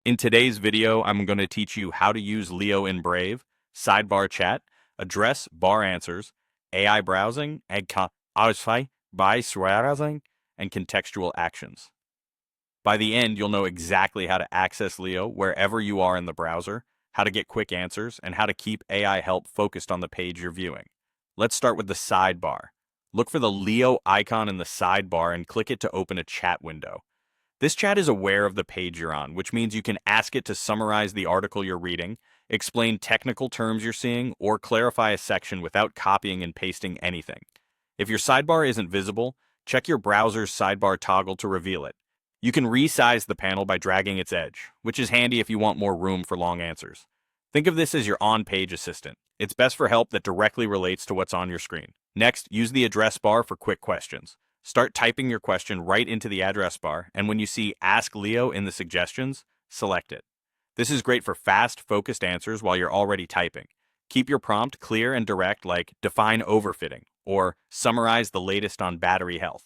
In today's video, I'm going to teach you how to use Leo in Brave, sidebar chat, address bar answers, AI browsing, and browsing, and contextual actions. By the end, you'll know exactly how to access Leo wherever you are in the browser, how to get quick answers, and how to keep AI help focused on the page you're viewing. Let's start with the sidebar. Look for the Leo icon in the sidebar and click it to open a chat window. This chat is aware of the page you're on, which means you can ask it to summarize the article you're reading, explain technical terms you're seeing, or clarify a section without copying and pasting anything. If your sidebar isn't visible, check your browser's sidebar toggle to reveal it. You can resize the panel by dragging its edge, which is handy if you want more room for long answers. Think of this as your on-page assistant. It's best for help that directly relates to what's on your screen. Next, use the address bar for quick questions. Start typing your question right into the address bar, and when you see Ask Leo in the suggestions, select it. This is great for fast, focused answers while you're already typing. Keep your prompt clear and direct, like define overfitting or summarize the latest on battery health.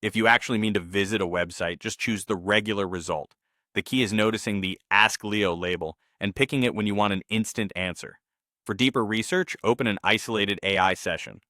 If you actually mean to visit a website, just choose the regular result. The key is noticing the Ask Leo label and picking it when you want an instant answer. For deeper research, open an isolated AI session.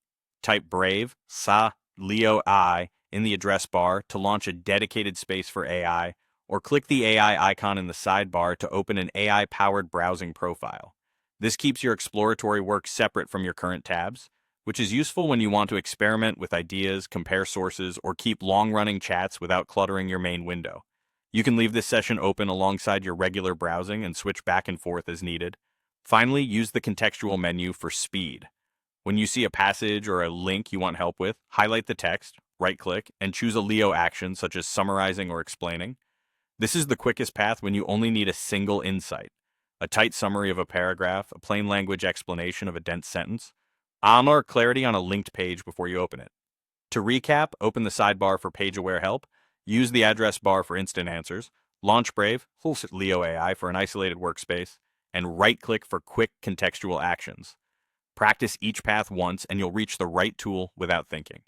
Type Brave, Sa, Leo I in the address bar to launch a dedicated space for AI, or click the AI icon in the sidebar to open an AI-powered browsing profile. This keeps your exploratory work separate from your current tabs, which is useful when you want to experiment with ideas, compare sources, or keep long-running chats without cluttering your main window. You can leave this session open alongside your regular browsing and switch back and forth as needed. Finally, use the contextual menu for speed. When you see a passage or a link you want help with, highlight the text, right-click, and choose a Leo action such as summarizing or explaining. This is the quickest path when you only need a single insight: a tight summary of a paragraph, a plain language explanation of a dense sentence, or clarity on a linked page before you open it. To recap, open the sidebar for page-aware help, use the address bar for instant answers, launch Brave, Leo AI for an isolated workspace, and right-click for quick contextual actions. Practice each path once and you'll reach the right tool without thinking.